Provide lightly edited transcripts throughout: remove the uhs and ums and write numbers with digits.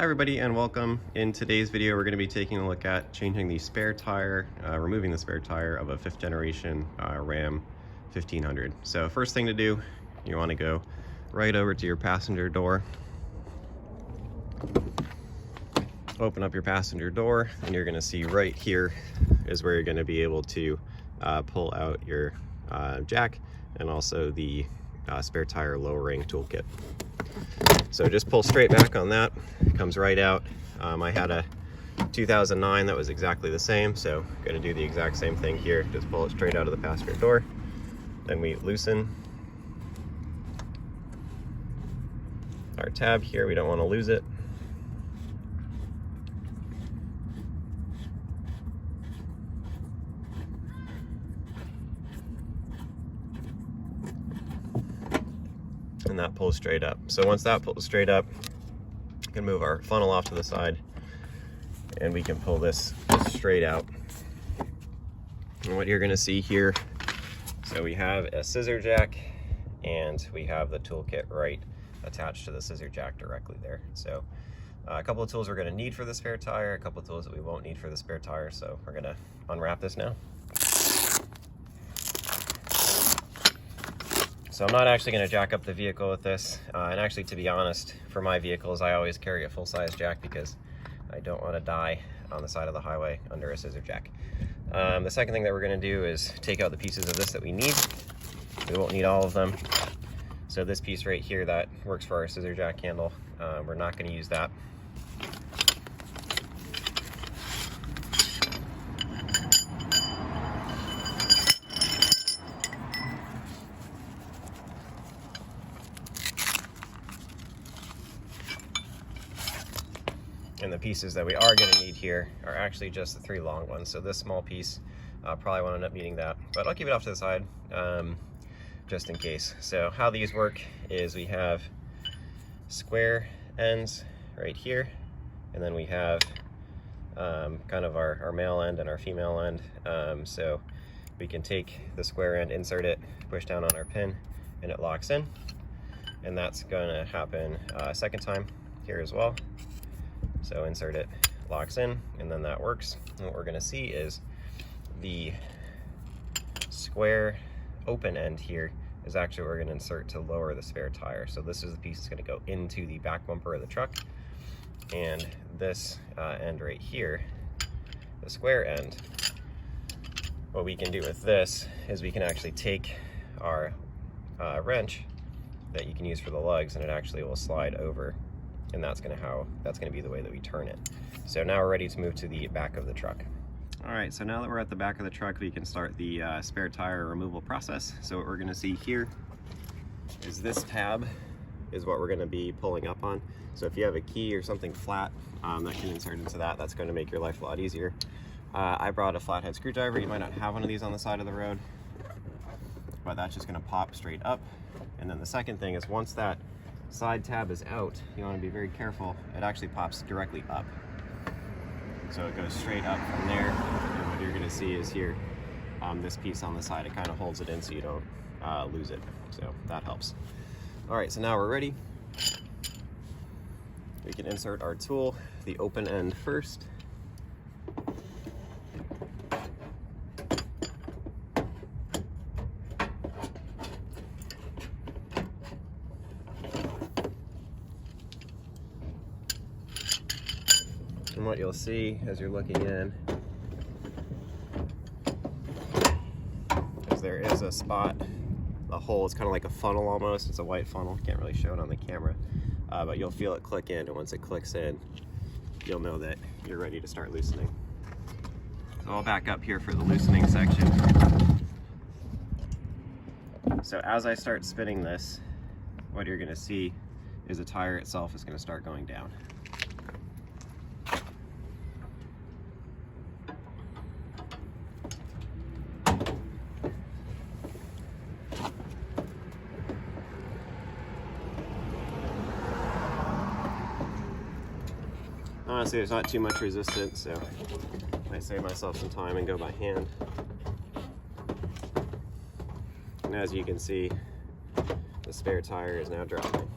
Hi everybody and welcome. In today's video we're going to be taking a look at changing the spare tire, removing the spare tire of a 5th generation Ram 1500. So first thing to do, you want to go right over to your passenger door, open up your passenger door, and you're going to see right here is where you're going to be able to pull out your jack and also the spare tire lowering toolkit. So just pull straight back on that, it comes right out. I had a 2009 that was exactly the same, so I'm going to do the exact same thing here. Just pull it straight out of the passenger door. Then we loosen our tab here, we don't want to lose it. And that pulls straight up. So once that pulls straight up, we can move our funnel off to the side and we can pull this straight out. And what you're going to see here, so we have a scissor jack and we have the toolkit right attached to the scissor jack directly there. So a couple of tools we're going to need for the spare tire, a couple of tools that we won't need for the spare tire. So we're going to unwrap this now. So I'm not actually going to jack up the vehicle with this, and actually, to be honest, for my vehicles I always carry a full-size jack because I don't want to die on the side of the highway under a scissor jack. The second thing that we're going to do is take out the pieces of this that we need. We won't need all of them. So this piece right here that works for our scissor jack handle, we're not going to use that. And the pieces that we are going to need here are actually just the 3 long ones. So this small piece, probably won't end up needing that, but I'll keep it off to the side just in case. So how these work is we have square ends right here, and then we have kind of our male end and our female end. So we can take the square end, insert it, push down on our pin, and it locks in. And that's going to happen a second time here as well. So insert it, locks in, and then that works. And what we're going to see is the square open end here is actually what we're going to insert to lower the spare tire. So this is the piece that's going to go into the back bumper of the truck. And this end right here, the square end, what we can do with this is we can actually take our wrench that you can use for the lugs, and it actually will slide over. And that's going to be the way that we turn it. So now we're ready to move to the back of the truck. All right, so now that we're at the back of the truck, we can start the spare tire removal process. So what we're going to see here is this tab is what we're going to be pulling up on. So if you have a key or something flat that can insert into that, that's going to make your life a lot easier. I brought a flathead screwdriver. You might not have one of these on the side of the road, but that's just going to pop straight up. And then the second thing is once that side tab is out, you want to be very careful. It actually pops directly up. So it goes straight up from there. And what you're going to see is here, this piece on the side, it kind of holds it in so you don't lose it. So that helps. All right, so now we're ready. We can insert our tool, the open end first. And what you'll see as you're looking in is there is a spot, a hole. It's kind of like a funnel almost. It's a white funnel. Can't really show it on the camera, but you'll feel it click in, and once it clicks in, you'll know that you're ready to start loosening. So I'll back up here for the loosening section. So as I start spinning this, what you're going to see is the tire itself is going to start going down. Honestly, there's not too much resistance, so I save myself some time and go by hand. And as you can see, the spare tire is now dropping.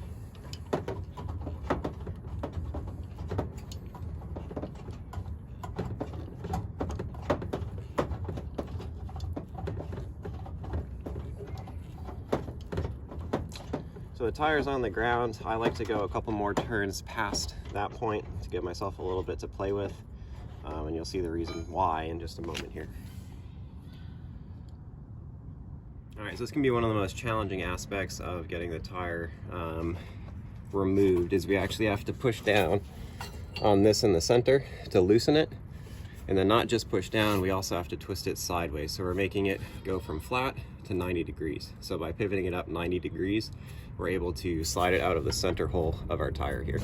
So the tire's on the ground. I like to go a couple more turns past that point to give myself a little bit to play with. And you'll see the reason why in just a moment here. All right, so this can be one of the most challenging aspects of getting the tire removed, is we actually have to push down on this in the center to loosen it. And then not just push down, we also have to twist it sideways. So we're making it go from flat to 90 degrees. So by pivoting it up 90 degrees, we're able to slide it out of the center hole of our tire here.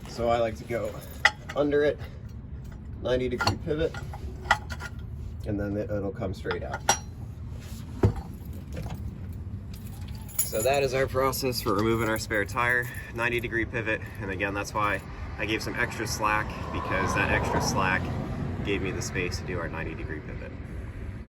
So I like to go under it, 90-degree pivot, and then it'll come straight out. So that is our process for removing our spare tire, 90-degree pivot. And again, that's why I gave some extra slack, because that extra slack gave me the space to do our 90-degree pivot.